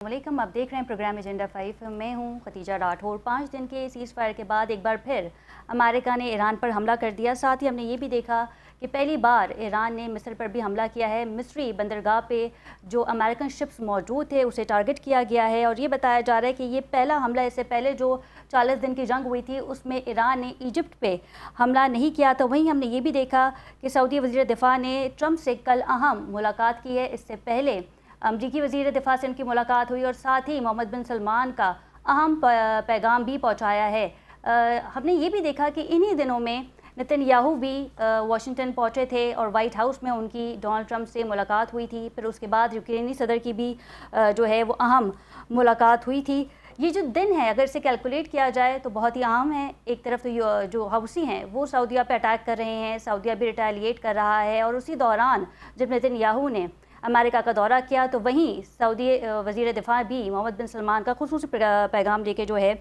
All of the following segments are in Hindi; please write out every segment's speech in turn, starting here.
वालेकुम, आप देख रहे हैं प्रोग्राम एजेंडा 5। मैं हूं खतीजा राठौर। 5 दिन के सीज़ फायर के बाद एक बार फिर अमेरिका ने ईरान पर हमला कर दिया। साथ ही हमने ये भी देखा कि पहली बार ईरान ने मिस्र पर भी हमला किया है। मिस्री बंदरगाह पे जो अमेरिकन शिप्स मौजूद थे उसे टारगेट किया गया है और ये बताया जा रहा है कि ये पहला हमला, इससे पहले जो 40 दिन की जंग हुई थी उसमें ईरान ने इजिप्ट पे हमला नहीं किया था। वहीं हमने ये भी देखा कि सऊदी वज़ीर दिफा ने ट्रंप से कल अहम मुलाकात की है। इससे पहले अमरीकी वज़ीर दिफा से उनकी मुलाकात हुई और साथ ही मोहम्मद बिन सलमान का अहम पैगाम भी पहुंचाया है। हमने ये भी देखा कि इन्हीं दिनों में नेतन्याहू भी वाशिंगटन पहुंचे थे और वाइट हाउस में उनकी डोनाल्ड ट्रंप से मुलाकात हुई थी। फिर उसके बाद यूक्रेनी सदर की भी जो है वो अहम मुलाकात हुई थी। ये जो दिन है अगर इसे कैलकुलेट किया जाए तो बहुत ही अहम है। एक तरफ तो जो हौसी हैं वो सऊदीया पे अटैक कर रहे हैं, सऊदीया भी रिटेलिएट कर रहा है और उसी दौरान जब नेतन्याहू ने अमेरिका का दौरा किया तो वहीं सऊदी वज़ीर दिफा भी मोहम्मद बिन सलमान का खुसूसी पैगाम लेके जो है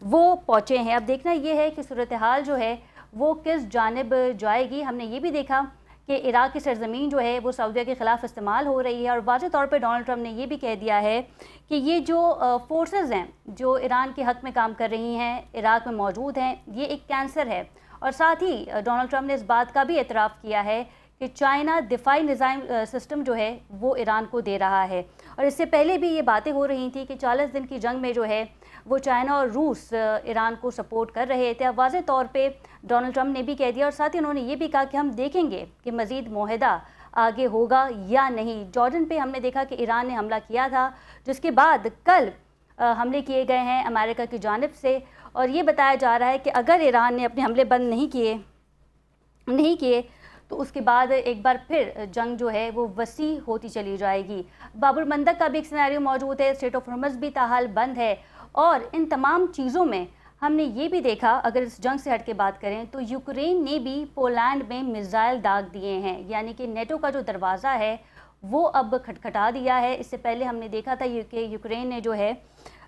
वो पहुँचे हैं। अब देखना ये है कि सूरत हाल जो है वो किस जानिब जाएगी। हमने ये भी देखा कि इराक़ की सरजमीन जो है वो सऊदीया के ख़िलाफ़ इस्तेमाल हो रही है और वाज़ेह तौर पे डोनाल्ड ट्रंप ने ये भी कह दिया है कि ये जो फोर्सेस हैं जो ईरान के हक़ में काम कर रही हैं, इराक़ में मौजूद हैं, ये एक कैंसर है। और साथ ही डोनाल्ड ट्रंप ने इस बात का भी एतराफ़ किया है कि चाइना दिफाई निज़ाम सिस्टम जो है वो ईरान को दे रहा है। और इससे पहले भी ये बातें हो रही थी कि 40 दिन की जंग में जो है वो चाइना और रूस ईरान को सपोर्ट कर रहे थे। अब वाज़ेह तौर पे डोनाल्ड ट्रंप ने भी कह दिया और साथ ही उन्होंने ये भी कहा कि हम देखेंगे कि मज़ीद मुआहदा आगे होगा या नहीं। जॉर्डन पे हमने देखा कि ईरान ने हमला किया था, जिसके बाद कल हमले किए गए हैं अमेरिका की जानिब से और ये बताया जा रहा है कि अगर ईरान ने अपने हमले बंद नहीं किए तो उसके बाद एक बार फिर जंग जो है वो वसी होती चली जाएगी। बाबुल मंदक का भी एक सिनेरियो मौजूद है, स्ट्रेट ऑफ हॉर्मुज़ भी ताहाल बंद है और इन तमाम चीज़ों में हमने ये भी देखा, अगर इस जंग से हट के बात करें तो यूक्रेन ने भी पोलैंड में मिसाइल दाग दिए हैं, यानी कि नेटो का जो दरवाज़ा है वो अब खटखटा दिया है। इससे पहले हमने देखा था कि यूक्रेन ने जो है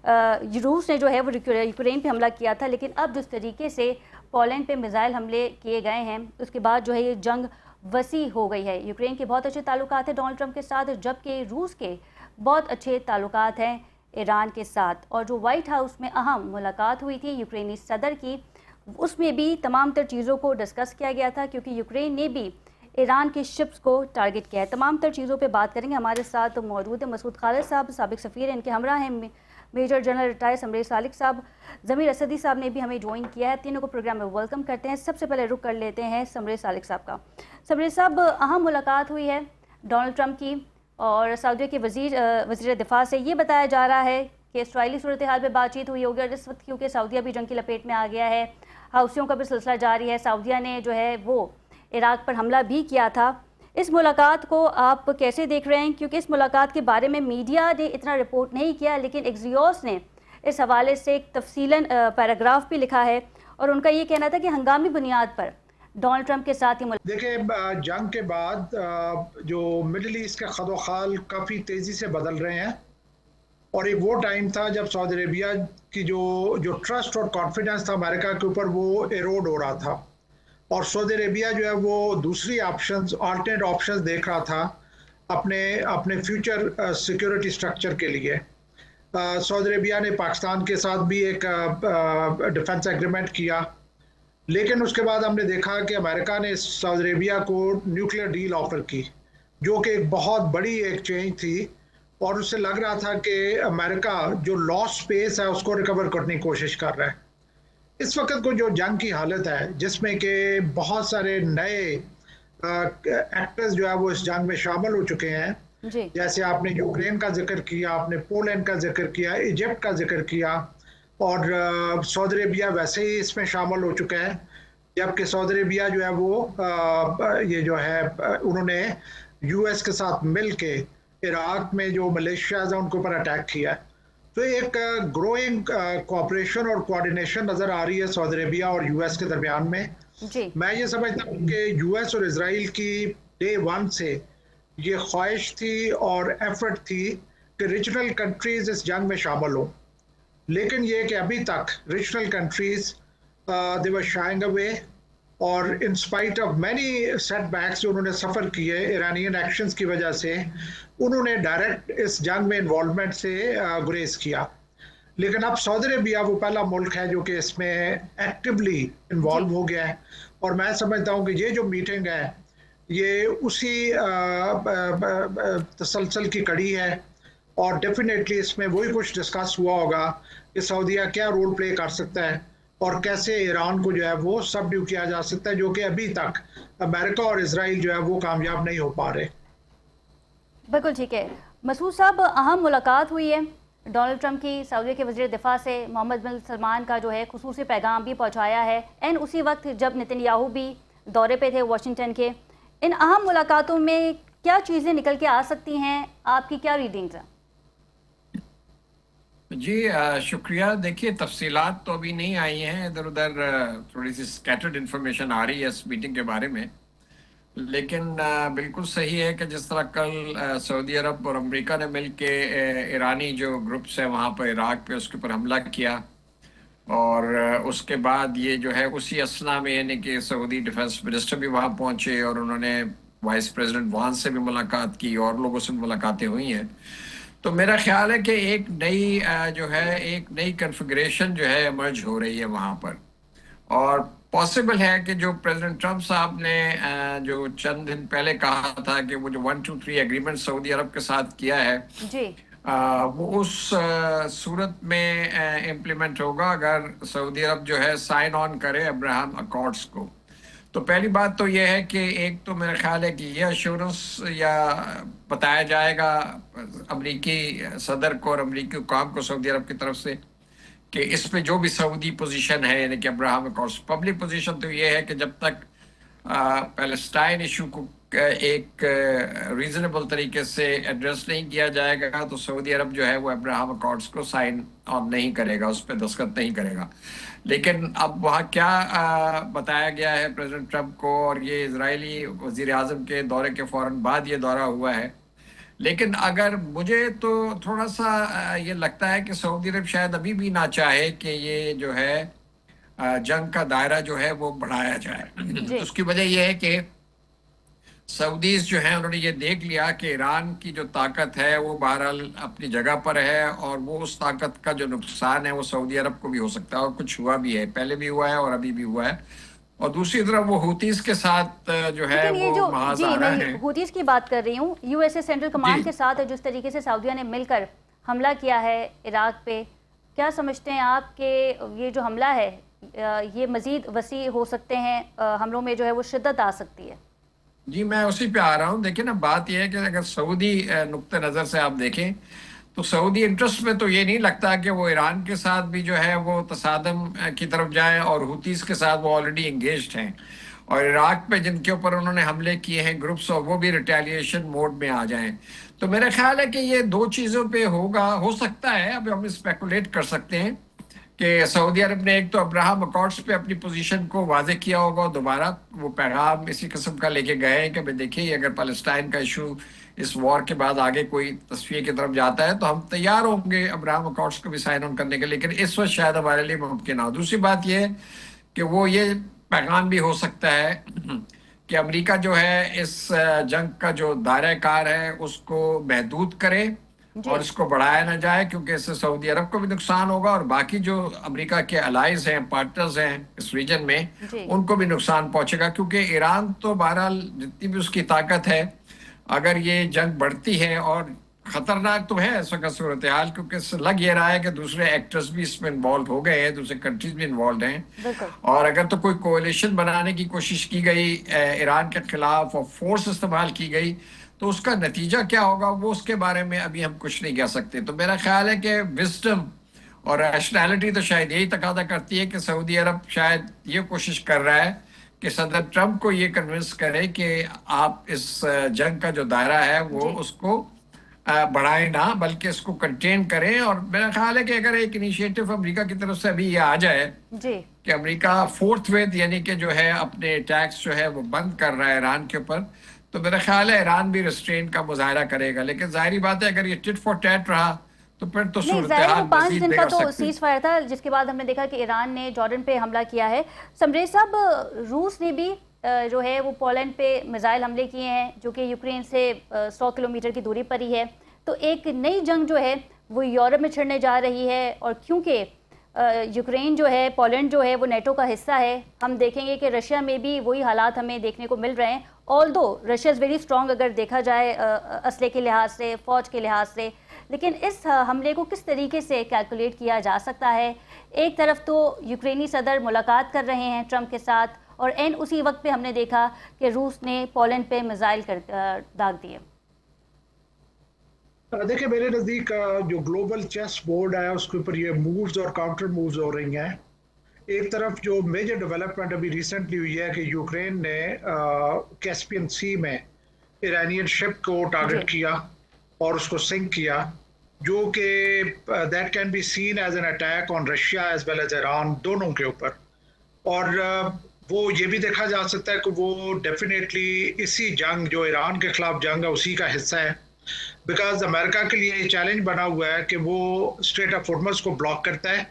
रूस ने जो है वो यूक्रेन पे हमला किया था, लेकिन अब जिस तरीके से पोलैंड पे मिसाइल हमले किए गए हैं उसके बाद जो है ये जंग वसी हो गई है। यूक्रेन के बहुत अच्छे ताल्लुकात हैं डोनाल्ड ट्रंप के साथ, जबकि रूस के बहुत अच्छे ताल्लुकात हैं ईरान के साथ। और जो वाइट हाउस में अहम मुलाकात हुई थी यूक्रेनी सदर की, उसमें भी तमाम तर चीज़ों को डिस्कस किया गया था, क्योंकि यूक्रेन ने भी ईरान के शिप्स को टारगेट किया है। तमाम तर चीज़ों पे बात करेंगे। हमारे साथ मौजूद है मसूद खालिद साहब, साबिक सफ़ीर, इनके हमरा हैं मेजर जनरल रिटायर्ड समरेर सालिक साहब, ज़मीर असदी साहब ने भी हमें ज्वाइन किया है। तीनों को प्रोग्राम में वेलकम करते हैं। सबसे पहले रुक कर लेते हैं समरेर सालिक साहब का। समरेर साहब, अहम मुलाकात हुई है डोनाल्ड ट्रंप की और सऊदी के वज़ीर दिफा से। ये बताया जा रहा है कि इसराइली सूरत हाल पर बातचीत हुई होगी और इस वक्त क्योंकि सऊदीया भी जंग की लपेट में आ गया है, हौसियों का भी सिलसिला जारी है, सऊदीया ने जो है वो इराक़ पर हमला भी किया था। इस मुलाकात को आप कैसे देख रहे हैं? क्योंकि इस मुलाकात के बारे में मीडिया ने इतना रिपोर्ट नहीं किया, लेकिन एक्सियोस ने इस हवाले से एक तफसीलन पैराग्राफ भी लिखा है और उनका ये कहना था कि हंगामी बुनियाद पर डोनाल्ड ट्रंप के साथ ही देखिए, जंग के बाद जो मिडल ईस्ट का खदोखाल काफ़ी तेज़ी से बदल रहे हैं और एक वो टाइम था जब सऊदी अरेबिया की जो ट्रस्ट और कॉन्फिडेंस था अमेरिका के ऊपर वो एरोड हो रहा था और सऊदी अरेबिया जो है वो दूसरी ऑल्टरनेट ऑप्शंस देख रहा था अपने अपने फ्यूचर सिक्योरिटी स्ट्रक्चर के लिए। सऊदी अरेबिया ने पाकिस्तान के साथ भी एक डिफेंस एग्रीमेंट किया, लेकिन उसके बाद हमने देखा कि अमेरिका ने सऊदी अरेबिया को न्यूक्लियर डील ऑफर की, जो कि एक बहुत बड़ी एक चेंज थी और उससे लग रहा था कि अमेरिका जो लॉस्ट स्पेस है उसको रिकवर करने की कोशिश कर रहा है। इस वक्त को जो जंग की हालत है जिसमें कि बहुत सारे नए एक्टर्स जो है वो इस जंग में शामिल हो चुके हैं, जैसे आपने यूक्रेन का जिक्र किया, आपने पोलैंड का जिक्र किया, इजिप्ट का जिक्र किया और सऊदी अरेबिया वैसे ही इसमें शामिल हो चुका है। जबकि सऊदी अरेबिया जो है वो ये जो है उन्होंने यूएस के साथ मिल के इराक़ में जो मलेशियाज हैं उनके ऊपर अटैक किया है। तो एक ग्रोइंग कोऑपरेशन और कोऑर्डिनेशन नज़र आ रही है सऊदी अरेबिया और यूएस के दरमियान में। मैं ये समझता हूँ कि यूएस और इजराइल की डे वन से ये ख्वाहिश थी और एफर्ट थी कि रीजनल कंट्रीज इस जंग में शामिल हों, लेकिन ये कि अभी तक regional countries they were shying away और in spite of many setbacks जो उन्होंने सफ़र किए ईरानियन एक्शंस की वजह से, उन्होंने डायरेक्ट इस जंग में इन्वॉल्वमेंट से गुरेज किया। लेकिन अब सऊदी अरेबिया वो पहला मुल्क है जो कि इसमें एक्टिवली जी। इन्वॉल्व हो गया है। और मैं समझता हूँ कि ये जो मीटिंग है ये उसी तसलसल की कड़ी है, और डेफिनेटली इसमें वही कुछ डिस्कस हुआ होगा कि सऊदीया क्या रोल प्ले कर सकता है और कैसे ईरान को जो है वो सबड्यू किया जा सकता है, जो कि अभी तक अमेरिका और इसराइल जो है वो कामयाब नहीं हो पा रहे। बिल्कुल ठीक है। मसूद साहब, अहम मुलाकात हुई है डोनाल्ड ट्रंप की सऊदी के वज़ीर दिफा से। मोहम्मद बिन सलमान का जो है खुसूसी पैगाम भी पहुंचाया है, एंड उसी वक्त जब नेतन्याहू भी दौरे पे थे वाशिंगटन के। इन अहम मुलाकातों में क्या चीज़ें निकल के आ सकती हैं, आपकी क्या रीडिंग्स हैं? जी शुक्रिया। देखिए, तफसीलात तो अभी नहीं आई हैं, इधर उधर थोड़ी सी स्कैटर्ड इन्फॉर्मेशन आ रही है इस मीटिंग के बारे में। लेकिन बिल्कुल सही है कि जिस तरह कल सऊदी अरब और अमेरिका ने मिल के ईरानी जो ग्रुप्स है वहाँ पर इराक पे उसके ऊपर हमला किया, और उसके बाद ये जो है उसी असना में यानी कि सऊदी डिफेंस मिनिस्टर भी वहाँ पहुँचे और उन्होंने वाइस प्रेसिडेंट वान से भी मुलाकात की और लोगों से मुलाकातें हुई हैं। तो मेरा ख्याल है कि एक नई जो है एक नई कन्फिगरेशन जो है इमर्ज हो रही है वहाँ पर, और पॉसिबल है कि जो प्रेसिडेंट ट्रंप साहब ने जो चंद दिन पहले कहा था कि वो जो 123 एग्रीमेंट सऊदी अरब के साथ किया है, जी। वो उस सूरत में इम्प्लीमेंट होगा अगर सऊदी अरब जो है साइन ऑन करे अब्राहम अकॉर्ड्स को। तो पहली बात तो यह है कि एक तो मेरा ख्याल है कि यह अश्योरेंस या बताया जाएगा अमरीकी सदर को और अमरीकी हुकाम को सऊदी अरब की तरफ से कि इस पे जो भी सऊदी पोजीशन है यानी कि अब्राहम अकॉर्ड्स, पब्लिक पोजीशन तो ये है कि जब तक पैलेस्टाइन इशू को एक रीजनेबल तरीके से एड्रेस नहीं किया जाएगा तो सऊदी अरब जो है वो अब्राहम अकॉर्ड्स को साइन ऑन नहीं करेगा, उस पर दस्तखत नहीं करेगा। लेकिन अब वहाँ क्या बताया गया है प्रेसिडेंट ट्रंप को, और ये इजरायली वजीर आजम के दौरे के फौरन बाद ये दौरा हुआ है। लेकिन अगर मुझे तो थोड़ा सा ये लगता है कि सऊदी अरब शायद अभी भी ना चाहे कि ये जो है जंग का दायरा जो है वो बढ़ाया जाए। उसकी वजह यह है कि सऊदीज जो हैं उन्होंने ये देख लिया कि ईरान की जो ताकत है वो बहरहाल अपनी जगह पर है, और वो उस ताकत का जो नुकसान है वो सऊदी अरब को भी हो सकता है, और कुछ हुआ भी है, पहले भी हुआ है और अभी भी हुआ है। और दूसरी तरफ वो हुतीस के साथ जो है लेकिन ये वो जो महाज जी आ रहा मैं है। हुतीस की बात कर रही हूँ, यूएसए सेंट्रल कमांड के साथ जिस तरीके से सऊदिया ने मिलकर हमला किया है इराक पे, क्या समझते हैं आप कि ये जो हमला है ये मज़ीद वसी हो सकते हैं, हमलों में जो है वो शिद्दत आ सकती है? जी मैं उसी पे आ रहा हूँ। देखिए ना, बात यह है कि अगर सऊदी नुक्ते नज़र से आप देखें तो सऊदी इंटरेस्ट में तो ये नहीं लगता कि वो ईरान के साथ भी जो है वो तसादम की तरफ जाए, और हुतीस के साथ वो ऑलरेडी इंगेज्ड हैं, और इराक पे जिनके ऊपर उन्होंने हमले किए हैं ग्रुप्स, और वो भी रिटेलिएशन मोड में आ जाएं। तो मेरा ख्याल है कि ये दो चीज़ों पे होगा, हो सकता है, अब हम स्पेकुलेट कर सकते हैं कि सऊदी अरब ने एक तो अब्राहम अकॉर्ड्स पे अपनी पोजीशन को वाजे किया होगा, दोबारा वो पैगाम इसी किस्म का लेके गए हैं कि भाई देखिए अगर पैलेस्टाइन का इशू इस वॉर के बाद आगे कोई तस्वीर की तरफ जाता है तो हम तैयार होंगे अब्राहम अकॉर्ड्स को भी साइन ऑन करने के, लेकिन इस वक्त शायद हमारे लिए मुमकिन ना हो। दूसरी बात यह है कि वो ये पैगाम भी हो सकता है कि अमेरिका जो है इस जंग का जो दायरा कार है उसको महदूद करे और इसको बढ़ाया ना जाए, क्योंकि इससे सऊदी अरब को भी नुकसान होगा और बाकी जो अमेरिका के अलाइज हैं, पार्टनर्स हैं इस रीजन में, उनको भी नुकसान पहुंचेगा। क्योंकि ईरान तो बहरहाल जितनी भी उसकी ताकत है, अगर ये जंग बढ़ती है, और खतरनाक तो है इस वक्त सूरत हाल, क्योंकि लग ये रहा है कि दूसरे एक्टर्स भी इसमें इन्वॉल्व हो गए हैं, दूसरे कंट्रीज भी इन्वॉल्व हैं, और अगर तो कोई कोalition बनाने की कोशिश की गई ईरान के खिलाफ और फोर्स इस्तेमाल की गई तो उसका नतीजा क्या होगा वो उसके बारे में अभी हम कुछ नहीं कह सकते। तो मेरा ख्याल है कि विजडम और रैशनैलिटी तो शायद यही तकादा करती है कि सऊदी अरब शायद ये कोशिश कर रहा है कि सदर ट्रंप को ये कन्विंस करे कि आप इस जंग का जो दायरा है वो उसको बढ़ाएं ना, बल्कि इसको कंटेन करें। और मेरा ख्याल है कि अगर एक इनिशिएटिव अमेरिका की तरफ से अभी ये आ जाए कि अमेरिका फोर्थ वेव यानी कि जो है अपने टैक्स जो है वो बंद कर रहा है ईरान के ऊपर, तो मेरा ख्याल है ईरान भी रिस्ट्रेन का मुजाहरा करेगा। लेकिन जाहिर बात है अगर ये टिट फॉर टैट रहा तो फिर तो नहीं, सूरत ज़ाहिर है हाल वो 5 मजीद दिन का बिगड़ तो सकती है। सीज़ फायर था, जिसके बाद हमने देखा कि ईरान ने जॉर्डन पे हमला किया है। समरेश साहब, रूस ने भी जो है वो पोलैंड पे मिसाइल हमले किए हैं, जो कि यूक्रेन से 100 किलोमीटर की दूरी पर ही है। तो एक नई जंग जो है वो यूरोप में छिड़ने जा रही है, और क्योंकि यूक्रेन जो है, पोलैंड जो है वो नेटो का हिस्सा है, हम देखेंगे कि रशिया में भी वही हालात हमें देखने को मिल रहे हैं। Although Russia is very strong अगर देखा जाए असले के लिहाज से, फ़ौज के लिहाज से, लेकिन इस हमले को किस तरीके से कैलकुलेट किया जा सकता है? एक तरफ तो यूक्रेनी सदर मुलाकात कर रहे हैं ट्रंप के साथ, और एन उसी वक्त पे हमने देखा कि रूस ने पोलैंड पे मिसाइल दाग दिए। देखिए, मेरे नज़दीक जो ग्लोबल चेस बोर्ड है उसके ऊपर ये मूव्स और काउंटर मूव्स हो रही हैं। एक तरफ जो मेजर डेवलपमेंट अभी रिसेंटली हुई है कि यूक्रेन ने कैस्पियन सी में ईरानियन शिप को जी। टारगेट किया और उसको सिंक किया, जो कि that can be seen as an attack on Russia as well as Iran, दोनों के ऊपर। और वो ये भी देखा जा सकता है कि वो डेफिनेटली इसी जंग, जो ईरान के खिलाफ जंग है, उसी का हिस्सा है। बिकॉज अमेरिका के लिए ये चैलेंज बना हुआ है कि वो स्ट्रेट ऑफ हॉर्मज़ को ब्लॉक करता है,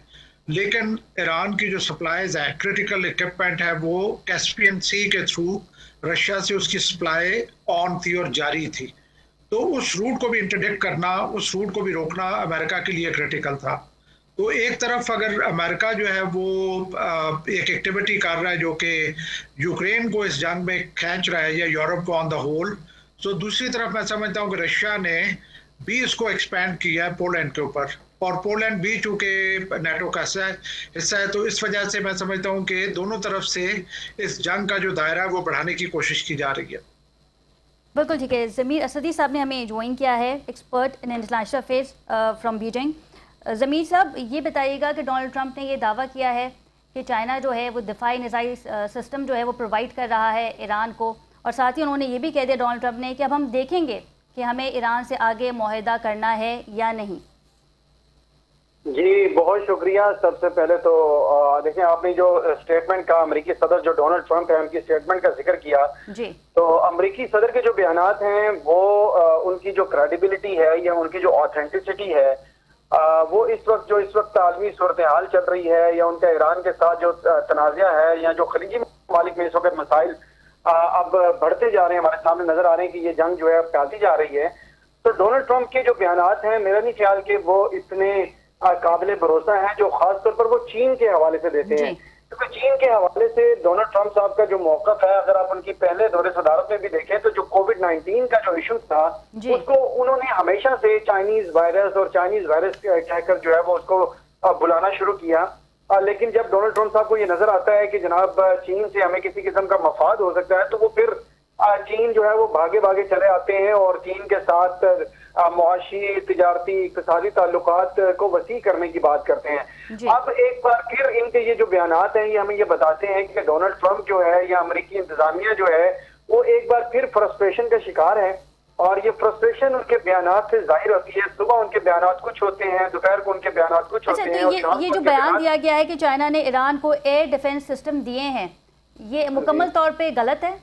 लेकिन ईरान की जो सप्लाईज है, क्रिटिकल इक्विपमेंट है, वो कैस्पियन सी के थ्रू रशिया से उसकी सप्लाई ऑन थी और जारी थी। तो उस रूट को भी इंटरडिक्ट करना, उस रूट को भी रोकना अमेरिका के लिए क्रिटिकल था। तो एक तरफ अगर अमेरिका जो है वो एक एक्टिविटी कर रहा है जो कि यूक्रेन को इस जंग में खींच रहा है, या यूरोप को ऑन द होल, तो दूसरी तरफ मैं समझता हूँ कि रशिया ने भी इसको एक्सपैंड किया है पोलैंड के ऊपर, और पोलैंड भी चूंकि नेटो का हिस्सा है, तो इस वजह से मैं समझता हूँ कि दोनों तरफ से इस जंग का जो दायरा है वो बढ़ाने की कोशिश की जा रही है। बिल्कुल ठीक है। ज़मीर असदी साहब ने हमें ज्वाइन किया है, expert in international affairs from Beijing. Zameer साहब, ये बताइएगा कि डोनाल्ड ट्रंप ने ये दावा किया है कि चाइना जो है वो दिफाई मिसाइल सिस्टम जो है वो प्रोवाइड कर रहा है ईरान को, और साथ ही उन्होंने ये भी कह दिया डोनाल्ड ट्रंप ने कि अब हम देखेंगे कि हमें ईरान से आगे मुआहदा करना है या नहीं। जी, बहुत शुक्रिया। सबसे पहले तो देखें, आपने जो स्टेटमेंट का अमेरिकी सदर जो डोनाल्ड ट्रंप है उनकी स्टेटमेंट का जिक्र किया जी। तो अमेरिकी सदर के जो बयानात हैं वो उनकी जो क्रेडिबिलिटी है या उनकी जो ऑथेंटिसिटी है वो इस वक्त आलमी सूरत हाल चल रही है, या उनका ईरान के साथ जो तनाज़ा है, या जो खलीजी ममालिक में इस वक्त मसाइल अब बढ़ते जा रहे हैं, हमारे सामने नजर आ रहे हैं कि ये जंग जो है फैलती जा रही है। तो डोनाल्ड ट्रंप के जो बयानात हैं, मेरा नहीं ख्याल कि वो इतने काबिल भरोसा है, जो खास तौर पर वो चीन के हवाले से देते हैं। क्योंकि चीन के हवाले से डोनाल्ड ट्रंप साहब का जो मौकफ है, अगर आप उनकी पहले दौरे सदारत में भी देखें तो जो कोविड-19 का जो इशू था उसको उन्होंने हमेशा से चाइनीज वायरस कहकर जो है वो उसको बुलाना शुरू किया। लेकिन जब डोनाल्ड ट्रंप साहब को ये नजर आता है कि जनाब चीन से हमें किसी किस्म का मफाद हो सकता है, तो वो फिर चीन जो है वो भागे भागे चले आते हैं और चीन के साथ मुआशी, तिजारती, इक्तिसादी ताल्लुकात को वसी करने की बात करते हैं। अब एक बार फिर इनके ये जो बयानात हैं ये हमें ये बताते हैं कि डोनाल्ड ट्रंप जो है या अमेरिकी इंतजामिया जो है वो एक बार फिर फ्रस्ट्रेशन का शिकार है, और ये फ्रस्ट्रेशन उनके बयानात से जाहिर होती है। सुबह उनके बयानात कुछ होते हैं, दोपहर को उनके बयानात कुछ होते हैं। तो ये जो बयान दिया गया है कि चाइना ने ईरान को एयर डिफेंस सिस्टम दिए हैं, ये मुकम्मल तौर पे गलत है।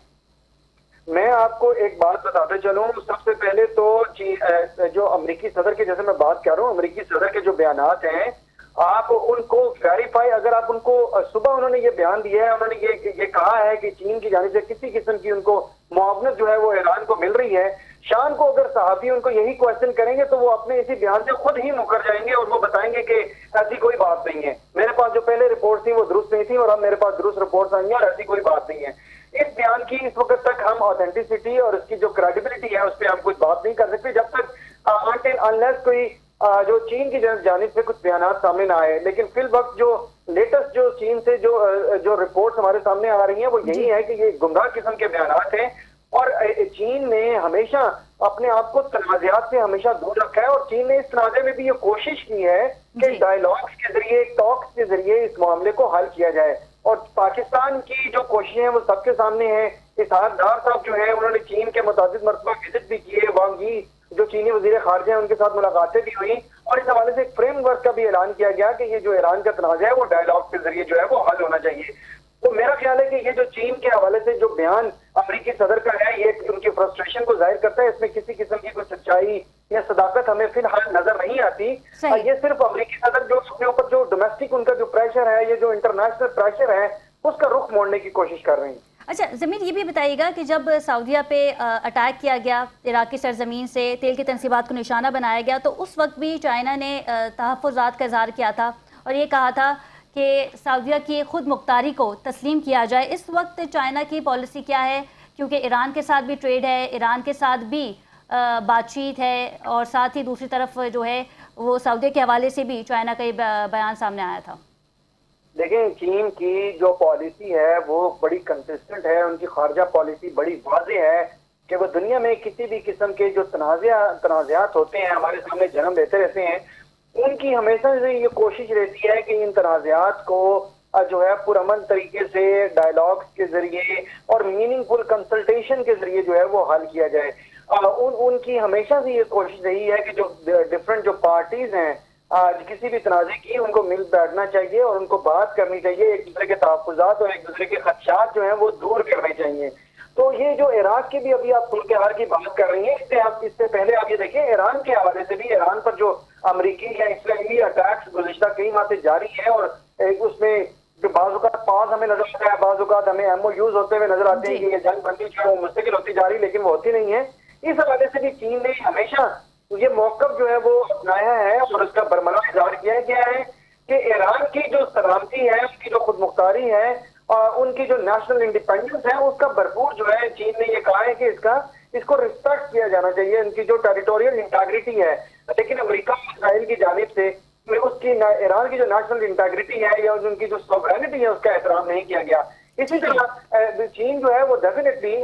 मैं आपको एक बात बताते चलूं, सबसे पहले तो जो अमेरिकी सदर के, जैसे मैं बात कर रहा हूँ, अमेरिकी सदर के जो बयानात हैं आप उनको वेरीफाई, अगर आप उनको सुबह उन्होंने ये बयान दिया है, उन्होंने ये कहा है कि चीन की जानिब से किसी किस्म की उनको मुआवनत जो है वो ईरान को मिल रही है। शाम को अगर सहाफी उनको यही क्वेश्चन करेंगे तो वो अपने इसी बयान से खुद ही मुकर जाएंगे और वो बताएंगे कि ऐसी कोई बात नहीं है, मेरे पास जो पहले रिपोर्ट थी वो दुरुस्त नहीं थी और अब मेरे पास दुरुस्त रिपोर्ट आई है और ऐसी कोई बात नहीं है। इस बयान की इस वक्त तक हम ऑथेंटिसिटी और इसकी जो क्रेडिबिलिटी है उस पर हम कुछ बात नहीं कर सकते जब तक अनलेस कोई जो चीन की जानिब से कुछ बयान सामने ना आए। लेकिन फिल वक्त जो लेटेस्ट जो चीन से जो रिपोर्ट्स हमारे सामने आ रही हैं वो यही है कि ये गुमराह किस्म के बयान हैं, और चीन ने हमेशा अपने आप को तनाज़ात से हमेशा दूर रखा है, और चीन ने इस तनाज़े में भी ये कोशिश की है कि डायलॉग्स के जरिए, टॉक्स के जरिए इस मामले को हल किया जाए। और पाकिस्तान की जो कोशिशें हैं वो सबके सामने है। इसहाक डार साहब जो है उन्होंने चीन के मुताबिक मरतबा विजिट भी किए, वांग यी जो चीनी वजीर खारजा है उनके साथ मुलाकातें भी हुई, और इस हवाले से एक फ्रेमवर्क का भी ऐलान किया गया कि ये जो ईरान का तनाज़ा है वो डायलॉग के जरिए जो है वो हल होना चाहिए। तो मेरा ख्याल है कि ये जो चीन के हवाले से जो बयान अमेरिकी सदर का है, ये उनकी फ्रस्ट्रेशन को जाहिर करता है। इसमें किसी किस्म की कोई सच्चाई या सदाकत हमें फिलहाल नजर नहीं आती। ये सिर्फ अमेरिकी सदर जो अपने ऊपर जो डोमेस्टिक उनका जो प्रेशर है, ये जो इंटरनेशनल प्रेशर है, उसका रुख मोड़ने की कोशिश कर रहे हैं। अच्छा ज़मीन, ये भी बताइएगा कि जब सऊदीया पे अटैक किया गया, इराक की सरजमीन से तेल की तनसीबात को निशाना बनाया गया, तो उस वक्त भी चाइना ने तहफ़्फ़ुज़ात का इज़हार किया था और ये कहा था कि सऊदीया की खुद मुख्तारी को तस्लीम किया जाए। इस वक्त चाइना की पॉलिसी क्या है? क्योंकि ईरान के साथ भी ट्रेड है, ईरान के साथ भी बातचीत है और साथ ही दूसरी तरफ जो है वो सऊदीया के हवाले से भी चाइना का ये बयान सामने आया था। देखें, चीन की जो पॉलिसी है वो बड़ी कंसिस्टेंट है। उनकी खारजा पॉलिसी बड़ी वाज़ेह है कि वो दुनिया में किसी भी किस्म के जो तनाज़ात होते हैं, हमारे सामने जन्म लेते रहते हैं, उनकी हमेशा से ये कोशिश रहती है कि इन तनाज़ात को जो है पुरअमन तरीके से डायलॉग्स के जरिए और मीनिंगफुल कंसल्टेशन के जरिए जो है वो हल किया जाए। उनकी हमेशा से ये कोशिश रही है कि जो डिफरेंट जो पार्टीज हैं किसी भी तनाज़े की, उनको मिल बैठना चाहिए और उनको बात करनी चाहिए, एक दूसरे के तहफ़्फ़ुज़ात और एक दूसरे के खदशात जो हैं वो दूर करने चाहिए। तो ये जो इराक की भी अभी आप सूरत हाल की बात कर रही हैं, इससे पहले आप ये देखिए ईरान के हवाले से भी ईरान पर जो अमरीकी या इसराइली अटैक्स गुज़िश्ता कई माह से जारी है और उसमें जो बाज़-औक़ात पास हमें नजर आता है, बाज़-औक़ात हमें MOUs होते हुए नजर आते हैं कि ये जंग बंदी जो है वो मुस्तकिल होती जा रही, लेकिन वो होती नहीं है। इस हवाले से भी चीन ने हमेशा ये मौक़िफ़ जो है वो अपनाया है और उसका बरमला इज़हार किया गया है कि ईरान की जो सलामती है, उसकी जो खुद मुख्तारी है और उनकी जो नेशनल इंडिपेंडेंस है, उसका भरपूर जो है चीन ने ये कहा है कि इसको रिस्पेक्ट किया जाना चाहिए, उनकी जो टेरिटोरियल इंटीग्रिटी है। लेकिन अमेरिका और इस्राइल की जानिब से उसकी ईरान की जो नेशनल इंटीग्रिटी है या उनकी जो सॉवरेनिटी है, उसका एहतराम नहीं किया गया। इसी तरह चीन जो है वो डेफिनेटली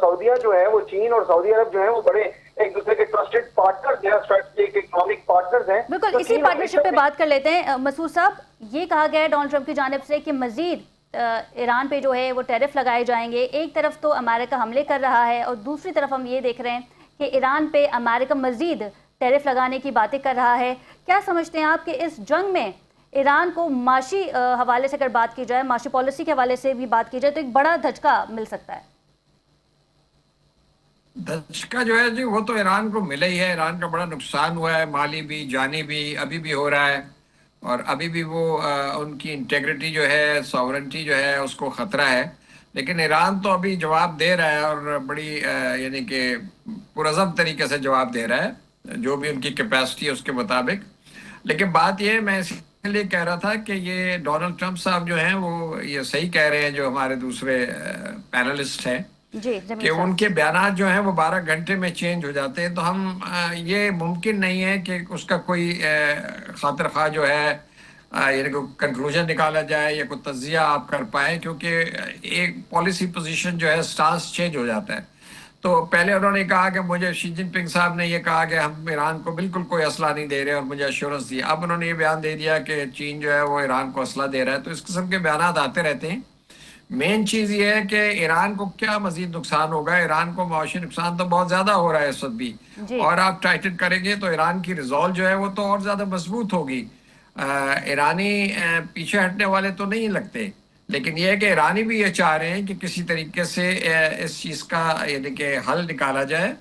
सऊदीया जो है वो चीन और सऊदी अरब जो है वो बड़े एक दूसरे के ट्रस्टेड पार्टनर्स हैं, स्ट्रेटेजिक इकोनॉमिक पार्टनर्स हैं। बिल्कुल, तो इसी पार्टनरशिप पे बात कर लेते हैं। मसूद साहब, ये कहा गया है डोनाल्ड ट्रंप की जानिब से कि मजीद ईरान पे जो है वो टैरिफ लगाए जाएंगे। एक तरफ तो अमेरिका हमले कर रहा है और दूसरी तरफ हम ये देख रहे हैं कि ईरान पे अमेरिका मजीद टैरिफ लगाने की बातें कर रहा है। क्या समझते हैं आप कि इस जंग में ईरान को माशी हवाले से अगर बात की जाए, माशी पॉलिसी के हवाले से भी बात की जाए, तो एक बड़ा धचका मिल सकता है? धचका जो है जी वो तो ईरान को मिला ही है। ईरान का बड़ा नुकसान हुआ है, माली भी, जानी भी, अभी भी हो रहा है और अभी भी वो उनकी इंटेग्रिटी जो है, सॉवरेंटी जो है, उसको खतरा है। लेकिन ईरान तो अभी जवाब दे रहा है और बड़ी यानी कि पुरअज़म तरीके से जवाब दे रहा है, जो भी उनकी कैपेसिटी है उसके मुताबिक। लेकिन बात ये है, मैं इसलिए कह रहा था कि ये डोनाल्ड ट्रंप साहब जो हैं वो ये सही कह रहे हैं, जो हमारे दूसरे पैनलिस्ट हैं, कि उनके बयान जो हैं वो 12 घंटे में चेंज हो जाते हैं। तो हम ये मुमकिन नहीं है कि उसका कोई खातिर ख्वाह जो है यानी कोई कंक्लूजन निकाला जाए या कोई तज्जिया आप कर पाए, क्योंकि एक पॉलिसी पोजीशन जो है स्टांस चेंज हो जाता है। तो पहले उन्होंने कहा कि मुझे शी जिनपिंग साहब ने ये कहा कि हम ईरान को बिल्कुल कोई असला नहीं दे रहे और मुझे अश्योरेंस दी। अब उन्होंने ये बयान दे दिया कि चीन जो है वो ईरान को असला दे रहा है। तो इस किस्म के बयान आते रहते हैं। मेन चीज़ ये है कि ईरान को क्या मजीद नुकसान होगा। ईरान को माशी नुकसान तो बहुत ज़्यादा हो रहा है इस वक्त भी, और आप टाइटन करेंगे तो ईरान की रिजॉल्व जो है वो तो और ज़्यादा मजबूत होगी। ईरानी पीछे हटने वाले तो नहीं लगते, लेकिन यह है कि ईरानी भी ये चाह रहे हैं कि किसी तरीके से इस चीज़ का यानी कि हल निकाला जाए।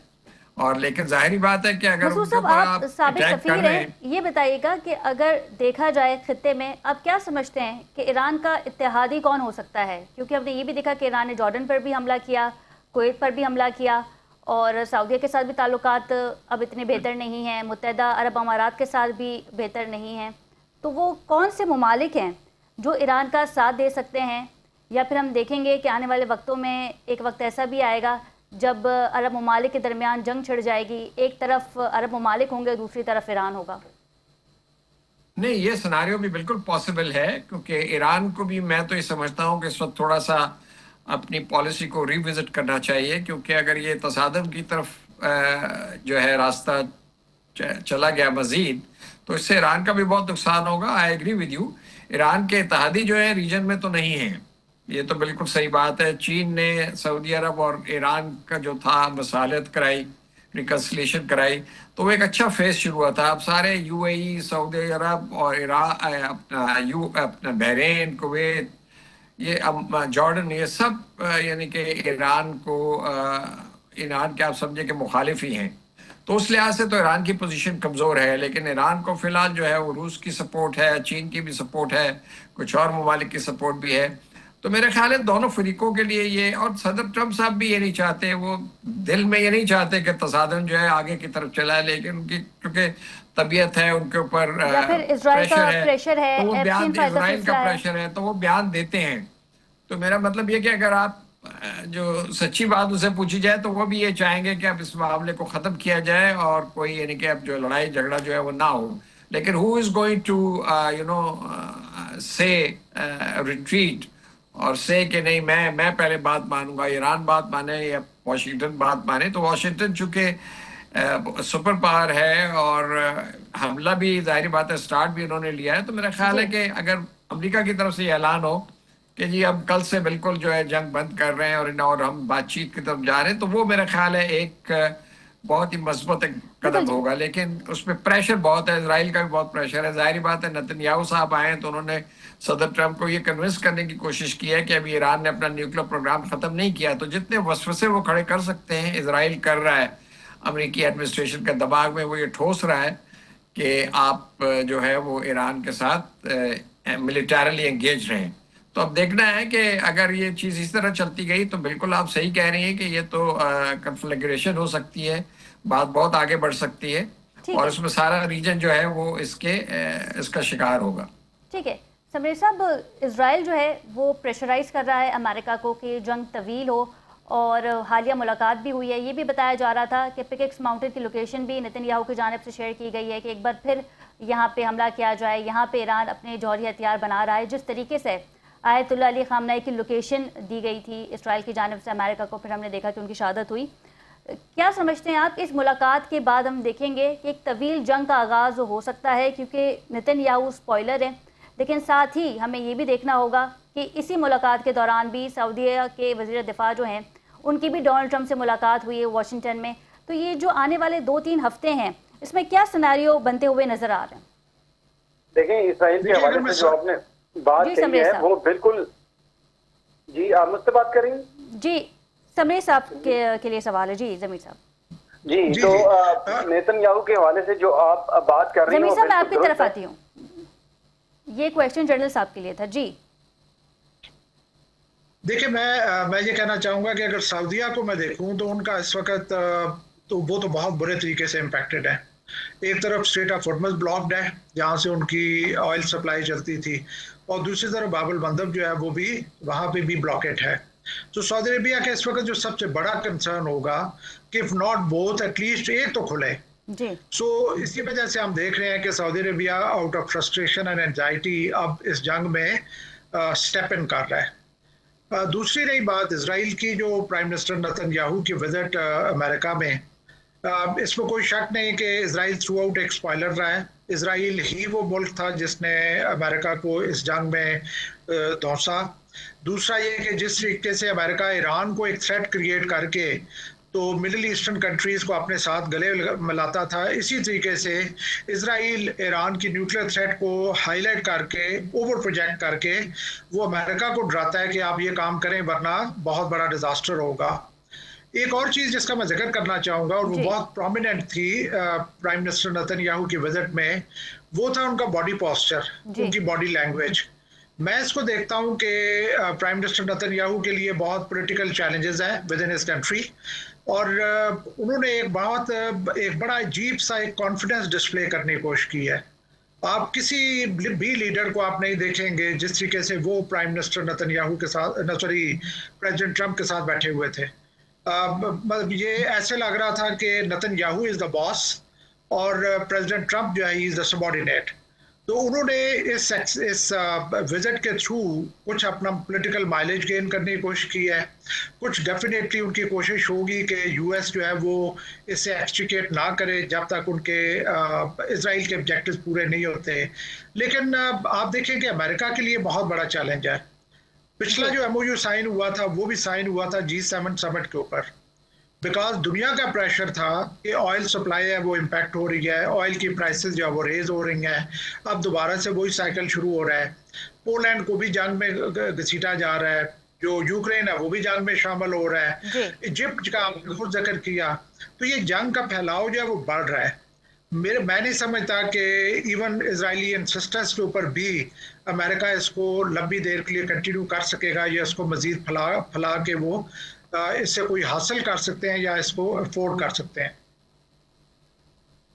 और लेकिन जाहिर बात है कि अगर उनके ऊपर आप साबिक सफीर हैं, ये बताइएगा कि अगर देखा जाए खित्ते में, आप क्या समझते हैं कि ईरान का इत्तेहादी कौन हो सकता है? क्योंकि हमने ये भी देखा कि ईरान ने जॉर्डन पर भी हमला किया, कुवैत पर भी हमला किया और सऊदीया के साथ भी ताल्लुकात अब इतने बेहतर नहीं हैं, मुत्तहिदा अरब अमारात के साथ भी बेहतर नहीं हैं। तो वो कौन से ममालिक हैं जो ईरान का साथ दे सकते हैं? या फिर हम देखेंगे कि आने वाले वक्तों में एक वक्त ऐसा भी आएगा जब अरब ममालिक के दरमियान जंग छिड़ जाएगी, एक तरफ अरब ममालिक होंगे, दूसरी तरफ ईरान होगा? नहीं, ये सिनारियो भी बिल्कुल पॉसिबल है, क्योंकि ईरान को भी मैं तो ये समझता हूँ कि इस वक्त थोड़ा सा अपनी पॉलिसी को रिविजिट करना चाहिए, क्योंकि अगर ये तसादम की तरफ जो है रास्ता चला गया मजीद, तो इससे ईरान का भी बहुत नुकसान होगा। I agree with you, Iran के इत्तेहादी जो है रीजन में तो नहीं है, ये तो बिल्कुल सही बात है। चीन ने सऊदी अरब और ईरान का जो था मसालत कराई, रिकन्सिलेशन कराई, तो वो एक अच्छा फेज शुरू हुआ था। अब सारे UAE, सऊदी अरब और अपना बहरीन, कुवैत, ये जॉर्डन, ये सब यानी कि ईरान के आप समझे कि मुखालिफ ही हैं। तो उस लिहाज से तो ईरान की पोजीशन कमज़ोर है, लेकिन ईरान को फिलहाल जो है वो रूस की सपोर्ट है, चीन की भी सपोर्ट है, कुछ और ममालिक की सपोर्ट भी है। तो मेरे ख्याल है दोनों फरीकों के लिए ये, और सदर ट्रंप साहब भी ये नहीं चाहते, वो दिल में ये नहीं चाहते कि तसादम जो है आगे की तरफ चला है, लेकिन उनकी क्योंकि तबीयत है, उनके ऊपर या फिर इजराइल का प्रेशर है, तो वो बयान, एप्स्टीन फाइल का इजराइल का सिलसिला है। प्रेशर है, तो वो बयान देते हैं। तो मेरा मतलब ये कि अगर आप जो सच्ची बात उसे पूछी जाए तो वो भी ये चाहेंगे कि अब इस मामले को ख़त्म किया जाए और कोई यानी कि अब जो लड़ाई झगड़ा जो है वो ना हो। लेकिन who is going to you know say retreat और से कि नहीं मैं पहले बात मानूंगा, ईरान बात माने या वाशिंगटन बात माने। तो वाशिंगटन चूँकि सुपर पावर है और हमला भी जाहिर बात है स्टार्ट भी उन्होंने लिया है, तो मेरा ख्याल है कि अगर अमेरिका की तरफ से ये ऐलान हो कि जी अब कल से बिल्कुल जो है जंग बंद कर रहे हैं और हम बातचीत की तरफ जा रहे हैं, तो वो मेरा ख्याल है एक बहुत ही मजबूत एक कदम होगा। लेकिन उसमें प्रेशर बहुत है, इजराइल का भी बहुत प्रेशर है। जाहिर बात है नेतन्याहू साहब आए हैं तो उन्होंने सदर ट्रंप को ये कन्विंस करने की कोशिश की है कि अभी ईरान ने अपना न्यूक्लियर प्रोग्राम खत्म नहीं किया, तो जितने वसवसे वो खड़े कर सकते हैं इजराइल कर रहा है। अमेरिकी एडमिनिस्ट्रेशन के दबाव में वो ये ठोस रहा है कि आप जो है वो ईरान के साथ मिलिटरली एंगेज रहें। तो अब देखना है कि अगर ये चीज़ इस तरह चलती गई तो बिल्कुल आप सही कह रही हैं कि ये तो कन्फ्लिग्रेशन हो सकती है, बात बहुत आगे बढ़ सकती है और इसमें सारा रीजन जो है वो इसका शिकार होगा। ठीक है समरीर साहब, इजराइल जो है वो प्रेशराइज कर रहा है अमेरिका को कि जंग तवील हो, और हालिया मुलाकात भी हुई है। ये भी बताया जा रहा था कि पिकेक्स माउंटेन की लोकेशन भी नेतन्याहू की जानिब से शेयर की गई है कि एक बार फिर यहाँ पे हमला किया जाए। यहाँ पे ईरान अपने जौहरी हथियार बना रहा है। जिस तरीके से आयतुल्लाह अली ख़ामनेई की लोकेशन दी गई थी इसराइल की जानिब से अमेरिका को, फिर हमने देखा कि उनकी शहादत हुई। क्या समझते हैं आप, इस मुलाकात के बाद हम देखेंगे कि एक तवील जंग का आगाज़ हो सकता है, क्योंकि नेतन्याहू स्पॉइलर है, लेकिन साथ ही हमें ये भी देखना होगा कि इसी मुलाकात के दौरान भी सऊदीया के वज़ीर दिफा जो हैं उनकी भी डोनाल्ड ट्रंप से मुलाकात हुई है वाशिंगटन में। तो ये जो आने वाले 2-3 हफ्ते हैं इसमें क्या सिनेरियो बनते हुए नजर आ रहे हैं? देखें, इसराइल के हवाले से जो आपने बात कही है वो बिल्कुल। जी आप मुझसे बात करेंगे? जी समरीर साहब के लिए सवाल है। जी जमीर साहब। जी तो नेतन्याहू के हवाले से जो आप बात कर रही हैं, जमीर साहब मैं आपकी तरफ आती हूँ। ये क्वेश्चन जनरल साहब के लिए था। जी देखिए, मैं ये कहना चाहूँगा कि अगर सऊदीया को मैं देखूँ तो उनका इस वक्त तो वो तो बहुत बुरे तरीके से इम्पैक्टेड है। एक तरफ स्ट्रेट ऑफ हॉर्मुज़ ब्लॉक्ड है जहाँ से उनकी ऑयल सप्लाई चलती थी, और दूसरी तरफ बाब अल मंदब जो है वो भी वहाँ पे भी ब्लॉकेट है। तो सऊदी अरेबिया का इस वक्त जो सबसे बड़ा कंसर्न होगा कि इफ नॉट बोथ एटलीस्ट एक तो खुले। सो इसी वजह से हम देख रहे हैं कि Saudi Arabia out of frustration and anxiety अब इस जंग में स्टेप इन कर रहा है। दूसरी रही बात इसराइल की, जो प्राइम मिनिस्टर नेतन्याहू की विजिट अमेरिका में, इसमें कोई शक नहीं कि इसराइल थ्रू आउट एक स्पॉइलर रहा है। इसराइल ही वो मुल्क था जिसने अमेरिका को इस जंग में धौंसा। दूसरा ये कि जिस तरीके से अमेरिका ईरान को एक थ्रेट क्रिएट करके तो मिडिल ईस्टर्न कंट्रीज़ को अपने साथ गले मिलाता था, इसी तरीके से इसराइल ईरान की न्यूक्लियर थ्रेट को हाईलाइट करके, ओवर प्रोजेक्ट करके वो अमेरिका को डराता है कि आप ये काम करें वरना बहुत बड़ा डिजास्टर होगा। एक और चीज़ जिसका मैं जिक्र करना चाहूँगा, और वो बहुत प्रोमिनेंट थी प्राइम मिनिस्टर नेतन्याहू की विजिट में, वो था उनका बॉडी पोस्चर, उनकी बॉडी लैंग्वेज। मैं इसको देखता हूँ कि प्राइम मिनिस्टर नेतन्याहू के लिए बहुत पॉलिटिकल चैलेंजेस हैं विद इन हिज कंट्री, और उन्होंने एक बड़ा अजीब सा एक कॉन्फिडेंस डिस्प्ले करने की कोशिश की है। आप किसी भी लीडर को आप नहीं देखेंगे जिस तरीके से वो प्राइम मिनिस्टर नेतन्याहू के साथ, प्रेसिडेंट ट्रंप के साथ बैठे हुए थे। मतलब ये ऐसे लग रहा था कि नेतन्याहू इज द बॉस और प्रेसिडेंट ट्रंप जो है इज द सबऑर्डिनेट। तो उन्होंने इस विजिट के थ्रू कुछ अपना पॉलिटिकल माइलेज गेन करने की कोशिश की है। कुछ डेफिनेटली उनकी कोशिश होगी कि यूएस जो है वो इससे एक्सट्रिकेट ना करे जब तक उनके इजराइल के ऑब्जेक्टिव्स पूरे नहीं होते। लेकिन आप देखें कि अमेरिका के लिए बहुत बड़ा चैलेंज है। पिछला जो एमओयू साइन हुआ था वो भी साइन हुआ था G7 समिट के ऊपर। बिकॉज दुनिया का प्रेशर था कि ऑयल सप्लाई है वो इम्पैक्ट हो रही है, ऑयल की प्राइसेस जो है वो रेज हो रही हैं। अब दोबारा से वही साइकिल शुरू हो रहा है। पोलैंड को भी जंग में घसीटा जा रहा है, जो यूक्रेन है वो भी जंग में शामिल हो रहा जी। है। इजिप्ट का आपने खुद जिक्र किया, तो ये जंग का फैलाव जो है वो बढ़ रहा है। मैं नहीं समझता कि इवन इजरायली इंसिस्टेंस के ऊपर भी अमेरिका इसको लंबी देर के लिए कंटिन्यू कर सकेगा, या इसको मजीद फैला फैला के वो इससे कोई हासिल कर सकते हैं या इसको अफोर्ड कर सकते हैं।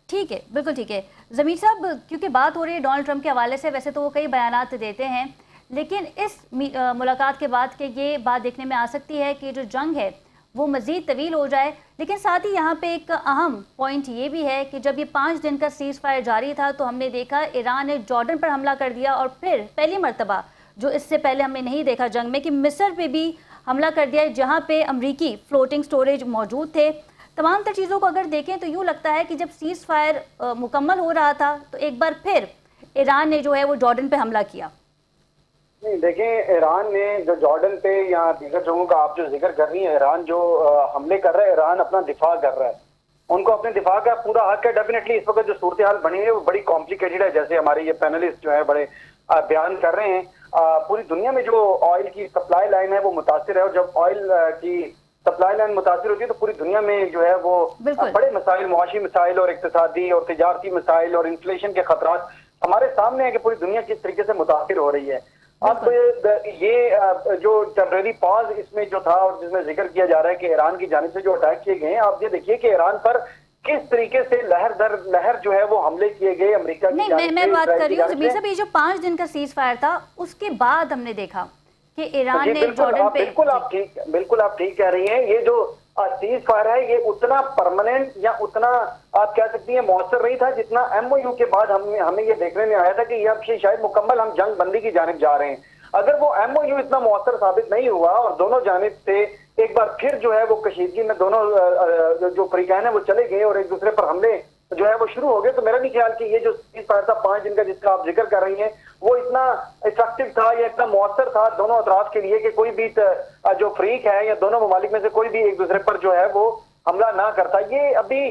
ठीक है, बिल्कुल ठीक है। ज़मीर साहब, क्योंकि बात हो रही है डोनाल्ड ट्रंप के हवाले से, वैसे तो वो कई बयानात देते हैं, लेकिन इस मुलाकात के बाद के ये बात देखने में आ सकती है कि जो जंग है वो मज़ीद तवील हो जाए। लेकिन साथ ही यहाँ पे एक अहम पॉइंट ये भी है कि जब ये 5 दिन का सीज़ फायर जारी था तो हमने देखा ईरान ने जॉर्डन पर हमला कर दिया, और फिर पहली मरतबा, जो इससे पहले हमने नहीं देखा जंग में, कि मिस्र पे भी हमला कर दिया जहाँ पे अमरीकी फ्लोटिंग स्टोरेज मौजूद थे। तमाम तर चीज़ों को अगर देखें तो यूँ लगता है कि जब सीज़ फायर मुकम्मल हो रहा था तो एक बार फिर ईरान ने जो है वो जॉर्डन पे हमला किया। नहीं, देखें, ईरान ने जो जॉर्डन पे या दीगर जगहों का आप जो जिक्र कर रही है, ईरान जो हमले कर रहा है, ईरान अपना दिफा कर रहा है, उनको अपने दिफा का पूरा हक है। डेफिनेटली इस वक्त जो सूरत हाल बनी है वो बड़ी कॉम्प्लिकेटेड है, जैसे हमारे ये पैनलिस्ट जो है बड़े बयान कर रहे हैं। पूरी दुनिया में जो ऑयल की सप्लाई लाइन है वो मुतासिर है, और जब ऑयल की सप्लाई लाइन मुतासिर होती है तो पूरी दुनिया में जो है वो बड़े मसाइल, मुआशी मसाइल और इक्तिसादी और तिजारती मसाइल और इन्फ्लेशन के खतरात हमारे सामने है कि पूरी दुनिया किस तरीके से मुतासिर हो रही है। अब ये जो टेम्परेरी पॉज इसमें जो था और जिसमें जिक्र किया जा रहा है कि ईरान की जानिब से जो अटैक किए गए हैं, आप ये देखिए कि ईरान पर किस तरीके से लहर दर लहर जो है वो हमले किए गए अमेरिका की जानिब से। मैं बात कर रही हूँ ज़मीर साहब, ये जो 5 दिन का सीज फायर था उसके बाद हमने देखा कि ईरान ने जॉर्डन पे। बिल्कुल आप ठीक कह रही हैं। ये जो सीज फायर है ये उतना परमानेंट या उतना आप कह सकती हैं मौसर नहीं था जितना एमओयू के बाद हमें ये देखने में आया था कि अब शायद मुकम्मल हम जंग बंदी की जानिब जा रहे हैं। अगर वो एमओयू इतना मौसर साबित नहीं हुआ और दोनों जानिब से एक बार फिर जो है वो कशीदगी में दोनों जो फरीकैन है वो चले गए और एक दूसरे पर हमले जो है वो शुरू हो गए, तो मेरा नहीं ख्याल कि ये जो सीज फायर था 5 दिन का जिसका आप जिक्र कर रही हैं वो इतना इफेक्टिव था या इतना मौसर था दोनों अतराफ के लिए कि कोई भी जो फरीक है या दोनों ममालिक में से कोई भी एक दूसरे पर जो है वो हमला ना करता। ये अभी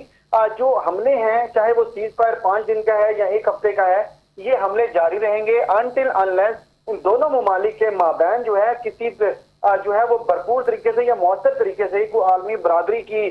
जो हमले हैं, चाहे वो सीज फायर 5 दिन का है या 1 हफ्ते का है, ये हमले जारी रहेंगे अनटिल अनलेस उन दोनों ममालिक के माबैन जो है किसी जो है वो भरपूर तरीके से या मौसर तरीके से कोई आलमी बरादरी की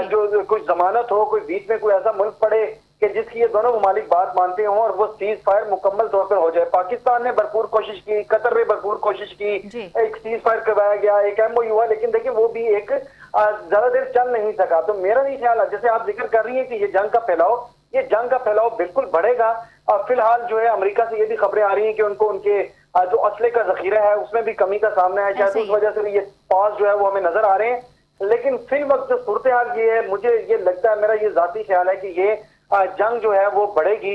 जो कुछ जमानत हो, कोई बीच में कोई ऐसा मुल्क पड़े कि जिसकी ये दोनों ममालिक बात मानते हों और वो सीज फायर मुकम्मल तौर पर हो जाए। पाकिस्तान ने भरपूर कोशिश की, कतर ने भरपूर कोशिश की, एक सीज फायर करवाया गया, एक एमओयू हुआ, लेकिन देखिए वो भी एक ज्यादा देर चल नहीं सका। तो मेरा नहीं ख्याल, जैसे आप जिक्र कर रही है कि ये जंग का फैलाव बिल्कुल बढ़ेगा। फिलहाल जो है अमेरिका से ये भी खबरें आ रही हैं कि उनको उनके जो असले का जखीरा है उसमें भी कमी का सामना है, शायद उस वजह से ये पास जो है वो हमें नजर आ रहे हैं। लेकिन फिल वक्त जो सूरत हाल ये है, मुझे ये लगता है, मेरा ये जाती ख्याल है कि ये जंग जो है वो बढ़ेगी।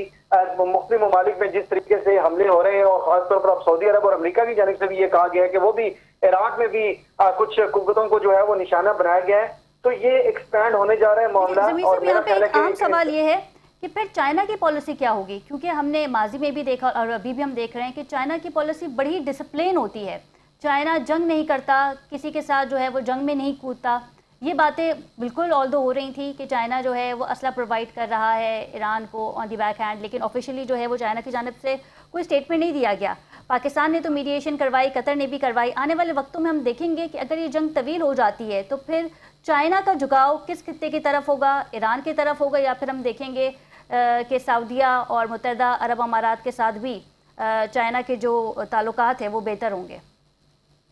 मुस्लिम ममालिक में जिस तरीके से हमले हो रहे हैं और खासतौर पर अब सऊदी अरब और अमेरिका की जानिब से भी ये कहा गया है कि वो भी इराक में भी कुछ कुव्वतों को जो है वो निशाना बनाया गया है, तो ये एक्सपैंड होने जा रहा है मामला। और मेरा ख्याल है कि सवाल ये है कि फिर चाइना की पॉलिसी क्या होगी, क्योंकि हमने माजी में भी देखा और अभी भी हम देख रहे हैं कि चाइना की पॉलिसी बड़ी डिसिप्लिन होती है। चाइना जंग नहीं करता, किसी के साथ जो है वो जंग में नहीं कूदता। ये बातें बिल्कुल ऑल्दो हो रही थी कि चाइना जो है वो असला प्रोवाइड कर रहा है ईरान को ऑन दी बैक हैंड, लेकिन ऑफिशियली जो है वो चाइना की जानिब से कोई स्टेटमेंट नहीं दिया गया। पाकिस्तान ने तो मीडिएशन करवाई, कतर ने भी करवाई। आने वाले वक्तों में हम देखेंगे कि अगर ये जंग तवील हो जाती है तो फिर चाइना का झुकाव किस खित्ते की तरफ होगा, ईरान की तरफ होगा, या फिर हम देखेंगे कि सऊदीया और मुत्तहदा अरब अमारात के साथ भी चाइना के जो ताल्लुकात हैं वो बेहतर होंगे।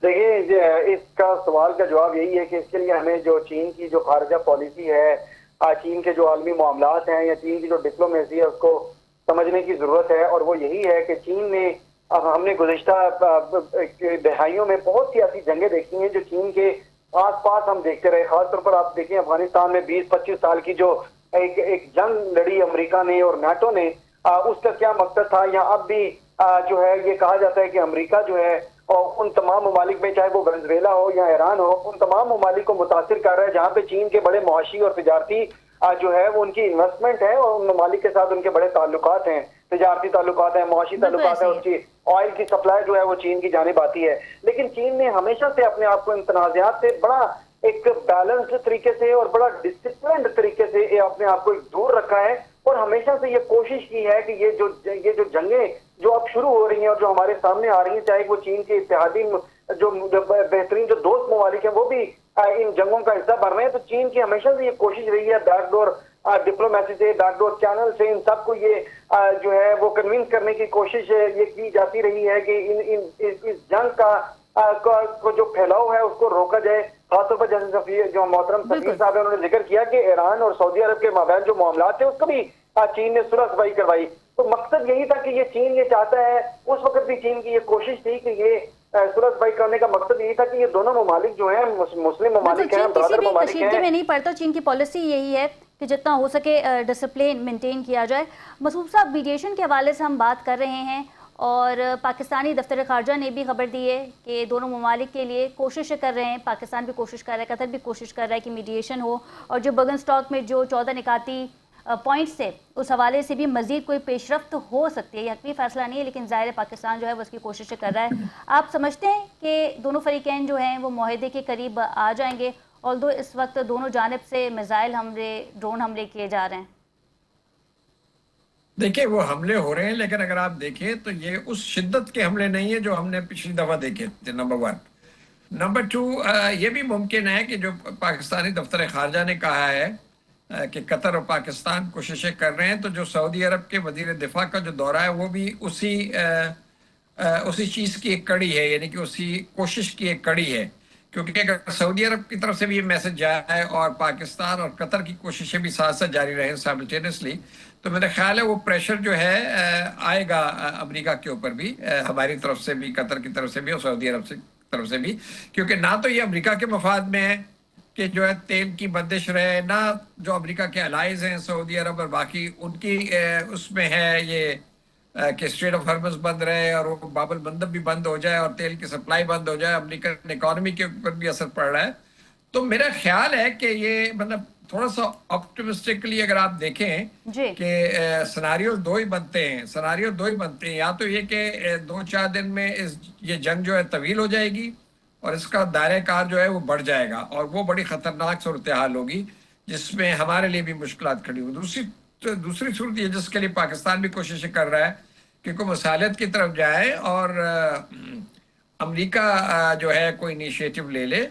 देखिए, इसका सवाल का जवाब यही है कि इसके लिए हमें जो चीन की जो खारजा पॉलिसी है, चीन के जो आलमी मामलात हैं या चीन की जो डिप्लोमेसी है उसको समझने की जरूरत है। और वो यही है कि चीन ने, हमने गुज़िश्ता दहाइयों में बहुत सी ऐसी जंगें देखी हैं जो चीन के आस पास हम देखते रहे। खासतौर पर आप देखें अफगानिस्तान में 20-25 साल की जो एक जंग लड़ी अमेरिका ने और नाटो ने, उसका क्या मकसद था। या अब भी जो है ये कहा जाता है कि अमेरिका जो है और उन तमाम ममालिक में, चाहे वो वेनेजुएला हो या ईरान हो, उन तमाम ममालिक को मुतासिर कर रहा है जहाँ पे चीन के बड़े मुआशी और तिजारती जो है वो उनकी इन्वेस्टमेंट है और उन ममालिक के साथ उनके बड़े ताल्लुकात हैं, तिजारती ताल्लुकात हैं, मुआशी ताल्लुकात है, उसकी ऑयल की सप्लाई जो है वो चीन की जानिब आती है। लेकिन चीन ने हमेशा से अपने आप को इन तनाज़ात से बड़ा एक बैलेंस्ड तरीके से और बड़ा डिसिप्लिन्ड तरीके से ये अपने आप को दूर रखा है और हमेशा से ये कोशिश की है कि ये जो जंगें जो अब शुरू हो रही हैं और जो हमारे सामने आ रही हैं, चाहे वो चीन के इत्तेहादी जो बेहतरीन जो दोस्त ममालिक हैं वो भी इन जंगों का हिस्सा बन रहे हैं, तो चीन की हमेशा से ये कोशिश रही है बैकडोर डिप्लोमेसी से, बैकडोर चैनल से इन सबको ये जो है वो कन्विंस करने की कोशिश ये की जाती रही है कि इस जंग को जो फैलाव है उसको रोका जाए। खासतौर पर जैसे सफीर जो मोहतरम सफीर साहब है उन्होंने जिक्र किया कि ईरान और सऊदी अरब के माबैन जो मामला थे उसको भी चीन ने सुलह सफाई करवाई। तो मकसद यही था कि ये चीन ये चाहता है, उस वक्त भी चीन की ये कोशिश थी कि ये सुलह सफाई करने का मकसद यही था कि ये दोनों ममालिक जो हैं मुस्लिम ममालिक हैं, ब्रदर ममालिक हैं। में नहीं पड़ता, चीन की पॉलिसी यही है कि जितना हो सके डिसिप्लिन मेंटेन किया जाए। मसूद साहब, मीडिएशन के हवाले से हम बात कर रहे हैं और पाकिस्तानी दफ्तर ख़ारजा ने भी खबर दी है कि दोनों ममालिक के लिए कोशिश कर रहे हैं, पाकिस्तान भी कोशिश कर रहा है, कतर भी कोशिश कर रहा है कि मीडिएशन हो और जो बर्गन स्टॉक में जो 14 निकाती पॉइंट्स है उस हवाले से भी मज़ीद कोई पेशरफ्त हो सकती है। यह हक़ी फ़ैसला नहीं है, लेकिन ज़ाहिर पाकिस्तान जो है वो उसकी कोशिश कर रहा है। आप समझते हैं कि दोनों फ़रीक़ैन जो हैं वो मुआहदे के करीब आ जाएंगे, ऑल्दो इस वक्त दोनों जानिब से मिसाइल हमले, ड्रोन हमले किए जा रहे हैं? देखिए, वो हमले हो रहे हैं, लेकिन अगर आप देखें तो ये उस शिद्दत के हमले नहीं है जो हमने पिछली दफ़ा देखे थे, नंबर 1। नंबर 2, ये भी मुमकिन है कि जो पाकिस्तानी दफ्तर ख़ारजा ने कहा है कि कतर और पाकिस्तान कोशिशें कर रहे हैं, तो जो सऊदी अरब के वज़ीर दिफा का जो दौरा है वो भी उसी चीज़ की एक कड़ी है, यानी कि उसी कोशिश की एक कड़ी है। क्योंकि अगर सऊदी अरब की तरफ से भी ये मैसेज जाए और पाकिस्तान और कतर की कोशिशें भी साथ साथ जारी रहें साइमल्टेनियसली, तो मेरा ख्याल है वो प्रेशर जो है आएगा अमेरिका के ऊपर भी, हमारी तरफ से भी, कतर की तरफ से भी और सऊदी अरब की तरफ से भी। क्योंकि ना तो ये अमेरिका के मफाद में है कि जो है तेल की बंदिश रहे, ना जो अमेरिका के अलाइज हैं सऊदी अरब और बाकी उनकी उसमें है ये कि स्ट्रेट ऑफ हॉर्मज़ बंद रहे और वो बाबल मंदब भी बंद हो जाए और तेल की सप्लाई बंद हो जाए, अमेरिकन इकॉनमी के ऊपर भी असर पड़ रहा है। तो मेरा ख्याल है कि ये मतलब थोड़ा सा ऑप्टिमिस्टिकली अगर आप देखें कि सिनारियो दो ही बनते हैं, या तो ये कि 2-4 दिन में ये जंग जो है तवील हो जाएगी और इसका दायरे कार जो है वो बढ़ जाएगा और वो बड़ी ख़तरनाक सूरत हाल होगी जिसमें हमारे लिए भी मुश्किलात खड़ी होगी। दूसरी सूरत ये जिसके लिए पाकिस्तान भी कोशिशें कर रहा है कि कोई मसालियत की तरफ जाए और अमेरिका जो है कोई इनिशिएटिव ले ले,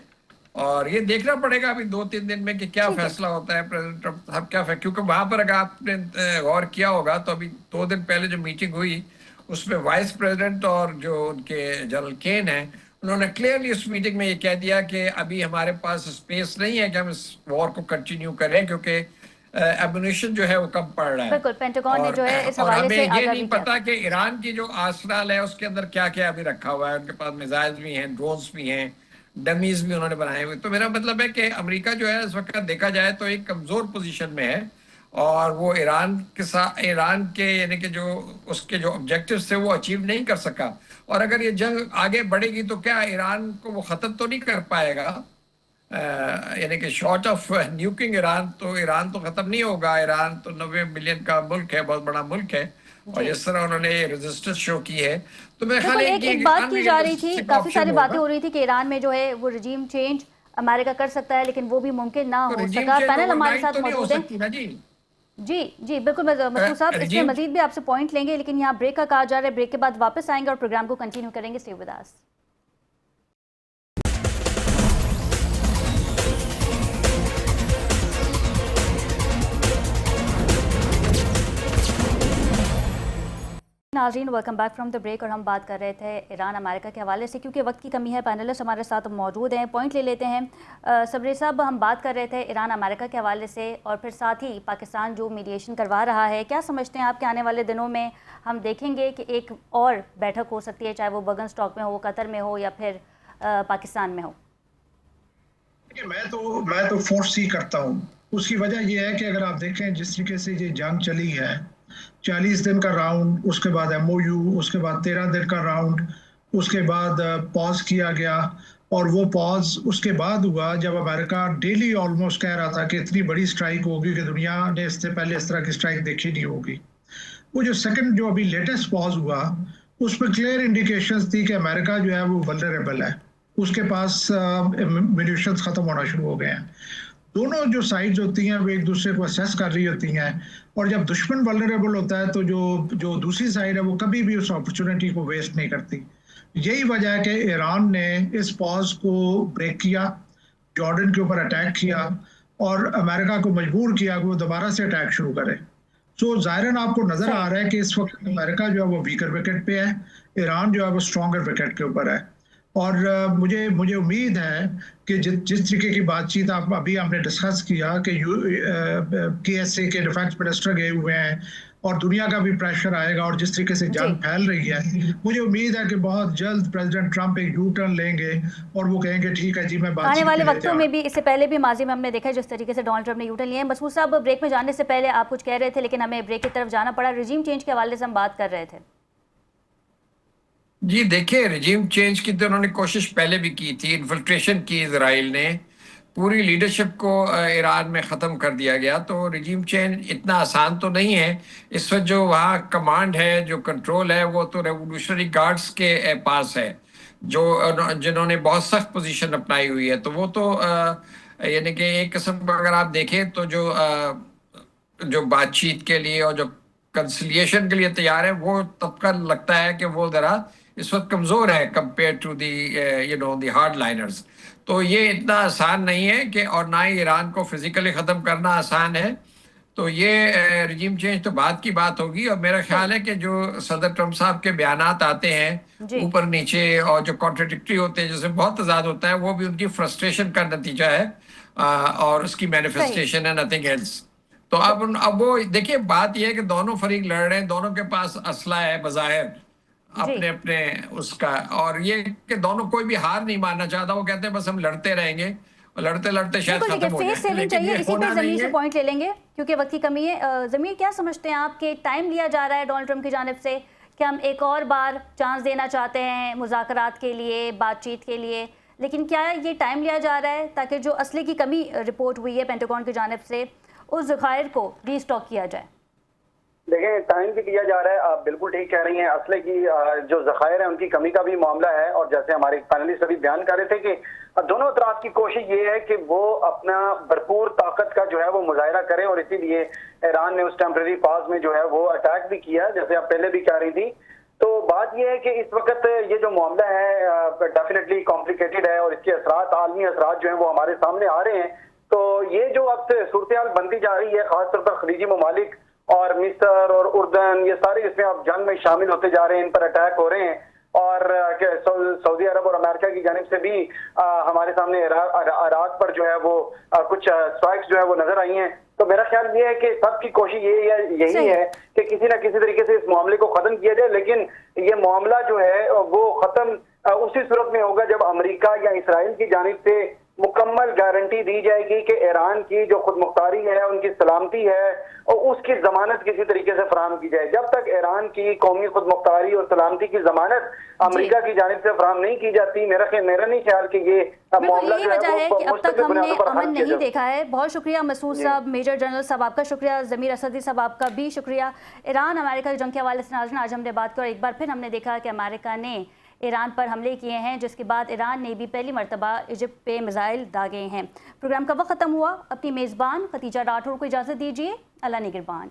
और ये देखना पड़ेगा अभी 2-3 दिन में कि क्या फैसला होता है प्रेसिडेंट ट्रंप साहब क्या क्योंकि वहां पर अगर आपने गौर किया होगा तो अभी 2 दिन पहले जो मीटिंग हुई उसमें वाइस प्रेसिडेंट और जो उनके जनरल केन है उन्होंने क्लियरली उस मीटिंग में ये कह दिया कि अभी हमारे पास स्पेस नहीं है कि हम इस वॉर को कंटिन्यू करें क्योंकि एमुनिशन जो है वो कम पड़ रहा है। बिल्कुल, पेंटागन ने जो है इस हवाले से हमें ये नहीं पता कि ईरान की जो आर्सेनल है उसके अंदर क्या क्या अभी रखा हुआ है। उनके पास मिसाइल भी हैं, ड्रोन्स भी हैं, डमीज भी उन्होंने बनाए हुए। तो मेरा मतलब है कि अमेरिका जो है इस वक्त देखा जाए तो एक कमजोर पोजीशन में है और वो ईरान के साथ यानी कि जो उसके जो ऑब्जेक्टिव्स थे वो अचीव नहीं कर सका। और अगर ये जंग आगे बढ़ेगी तो क्या ईरान को वो खत्म तो नहीं कर पाएगा, यानी कि शॉर्ट ऑफ न्यूकिंग ईरान तो खत्म नहीं होगा। ईरान तो 90 मिलियन का मुल्क है, बहुत बड़ा मुल्क है, और जिस तरह उन्होंने रेजिस्टेंस शो की है तो मेरे ख्याल एक बात की जा रही थी, काफी सारी बातें हो रही थी कि ईरान में जो है वो रजीम चेंज अमेरिका कर सकता है, लेकिन वो भी मुमकिन ना हो सका। पैनल हमारे साथ मौजूद है। जी बिल्कुल मसूद साहब, इसमें मजीद भी आपसे पॉइंट लेंगे, लेकिन यहाँ ब्रेक का कहा जा रहा है। ब्रेक के बाद वापस आएंगे और प्रोग्राम को कंटिन्यू करेंगे। Stay with us. नाज़रीन, welcome back from the break. और हम बात कर रहे थे ईरान अमेरिका के हवाले से, क्योंकि वक्त की कमी है। पैनलिस्ट हमारे साथ मौजूद हैं, पॉइंट ले लेते हैं। सबरी साहब, हम बात कर रहे थे ईरान अमेरिका के हवाले से और फिर साथ ही पाकिस्तान जो मीडिएशन करवा रहा है, क्या समझते हैं आपके आने वाले दिनों में हम देखेंगे कि एक और बैठक हो सकती है, चाहे वो बर्गन स्टॉक में हो, कतर में हो या फिर पाकिस्तान में हो? मैं तो फोर्स ही करता हूँ। उसकी वजह यह है कि अगर आप देखें जिस तरीके से ये जंग चली है, 40 दिन का राउंड, उसके बाद MOU, उसके बाद 13 दिन का राउंड, उसके बाद पॉज किया गया, और वो पॉज उसके बाद हुआ जब अमेरिका डेली ऑलमोस्ट कह रहा था कि इतनी बड़ी स्ट्राइक होगी कि दुनिया ने इससे पहले इस तरह की स्ट्राइक देखी नहीं होगी। वो जो सेकंड जो अभी लेटेस्ट पॉज हुआ उसमें क्लियर इंडिकेशंस थी कि अमेरिका जो है वो वल्नरेबल है उसके पास म्यूनिशंस ख़त्म होना शुरू हो गए हैं। दोनों जो साइड्स होती हैं वो एक दूसरे को असेस कर रही होती हैं, और जब दुश्मन वल्नरेबल होता है तो जो दूसरी साइड है वो कभी भी उस अपॉर्चुनिटी को वेस्ट नहीं करती। यही वजह है कि ईरान ने इस पॉज को ब्रेक किया, जॉर्डन के ऊपर अटैक किया और अमेरिका को मजबूर किया कि वो दोबारा से अटैक शुरू करे। सो ज़ाहिरन आपको नज़र आ रहा है कि इस वक्त अमेरिका जो है वो वीकर विकेट पे है, ईरान जो है वो स्ट्रॉन्गर विकेट के ऊपर है। और मुझे उम्मीद है कि जिस तरीके की बातचीत आप अभी हमने डिस्कस किया कि KSA के डिफेंस मिनिस्टर गए हुए हैं और दुनिया का भी प्रेशर आएगा, और जिस तरीके से जंग फैल रही है, मुझे उम्मीद है कि बहुत जल्द प्रेसिडेंट ट्रंप एक यू टर्न लेंगे और वो कहेंगे ठीक है जी मैं बातचीत आने वाले वक्तों में भी, इससे पहले भी माजी में हमने देखा है जिस तरीके से डोनाल्ड ट्रंप ने यू टर्न लिया है। मसूद साहब, ब्रेक में जाने से पहले आप कुछ कह रहे थे लेकिन हमें ब्रेक की तरफ जाना पड़ा, रिजीम चेंज के हवाले से हम बात कर रहे थे। जी देखिए, रिजीम चेंज की तो उन्होंने कोशिश पहले भी की थी, इन्फिल्ट्रेशन की इजराइल ने, पूरी लीडरशिप को ईरान में ख़त्म कर दिया गया। तो रिजीम चेंज इतना आसान तो नहीं है। इस वक्त जो वहाँ कमांड है, जो कंट्रोल है, वो तो रेवोल्यूशनरी गार्ड्स के पास है, जो जिन्होंने बहुत सख्त पोजीशन अपनाई हुई है। तो वो तो यानी कि एक किस्म का अगर आप देखें तो जो बातचीत के लिए और जो कंसिलिएशन के लिए तैयार है, वो तबका लगता है कि वो ज़रा इस वक्त कमज़ोर है compare to the the hardliners. तो ये इतना आसान नहीं है कि, और ना ही ईरान को फिजिकली ख़त्म करना आसान है। तो ये रिजीम चेंज तो बाद की बात होगी। और मेरा ख्याल है कि जो सदर ट्रंप साहब के बयानात आते हैं ऊपर नीचे और जो कॉन्ट्रडिक्टरी होते हैं, जिसमें बहुत तजाद होता है, वो भी उनकी फ्रस्ट्रेशन का नतीजा है और उसकी मैनिफेस्टेशन है, नथिंग एल्स। तो अब वो देखिए, बात यह है कि दोनों फरीक लड़ रहे हैं, दोनों के पास असला है बज़ाहिर अपने अपने उसका, और ये कि दोनों कोई भी हार नहीं मानना चाहता। वो कहते हैं बस हम लड़ते रहेंगे और लड़ते लड़ते शायद खत्म हो जाए। लेकिन चाहिए, इसी पे ज़मीर से पॉइंट ले लेंगे क्योंकि वक्त की कमी है। ज़मीर, क्या समझते हैं आप कि टाइम लिया जा रहा है डोनाल्ड ट्रंप की जानिब से कि हम एक और बार चांस देना चाहते हैं मुज़ाकरात के लिए, बातचीत के लिए, लेकिन क्या ये टाइम लिया जा रहा है ताकि जो असले की कमी रिपोर्ट हुई है पेंटागन की जानिब से, उस ज़खायर को रीस्टॉक किया जाए? देखें, टाइम भी दिया जा रहा है, आप बिल्कुल ठीक कह रही हैं। असले की जो ज़खायर है उनकी कमी का भी मामला है, और जैसे हमारे पैनलिस्ट अभी बयान कर रहे थे कि दोनों तरफ की कोशिश ये है कि वो अपना भरपूर ताकत का जो है वो मुजाहिरा करें, और इसीलिए ईरान ने उस टेम्परेरी पास में जो है वो अटैक भी किया, जैसे आप पहले भी कह रही थी। तो बात यह है कि इस वक्त ये जो मामला है डेफिनेटली कॉम्प्लिकेटेड है, और इसके असरात, आलमी असरात जो है वो हमारे सामने आ रहे हैं। तो ये जो अब सूरत हाल बनती जा रही है, खासतौर पर खलीजी ममालिक और मिस्र और उर्दन, ये सारे इसमें अब जंग में शामिल होते जा रहे हैं, इन पर अटैक हो रहे हैं, और सऊदी अरब और अमेरिका की जानिब से भी हमारे सामने इराक पर जो है वो कुछ स्ट्राइक्स जो है वो नजर आई हैं। तो मेरा ख्याल ये है कि सबकी कोशिश यही है कि किसी ना किसी तरीके से इस मामले को खत्म किया जाए, लेकिन ये मामला जो है वो खत्म उसी सूरत में होगा जब अमेरिका या इसराइल की जानिब से मुकम्मल गारंटी दी जाएगी कि ईरान की जो खुद मुख्तारी है, उनकी सलामती है, और उसकी जमानत किसी तरीके से फराहम की जाए। जब तक ईरान की कौमी खुद मुख्तारी और सलामती की जमानत अमेरिका की जानिब से फराहम नहीं की जाती, मेरा नहीं ख्याल कि ये मामला जो है वो अब तक हमने अमन नहीं देखा है। बहुत शुक्रिया मसूद साहब, मेजर जनरल साहब आपका शुक्रिया, ज़मीर असदी साहब आपका भी शुक्रिया। ईरान अमेरिका की जंग के हवाले से नाज़रीन आज हमने बात की, और एक बार फिर हमने देखा कि अमेरिका ने ईरान पर हमले किए हैं, जिसके बाद ईरान ने भी पहली मरतबा इजिप्ट पे मिसाइल दागे हैं। प्रोग्राम का वक्त ख़त्म हुआ। अपनी मेज़बान खतीजा राठौर को इजाज़त दीजिए। अल्लाह निगहबान।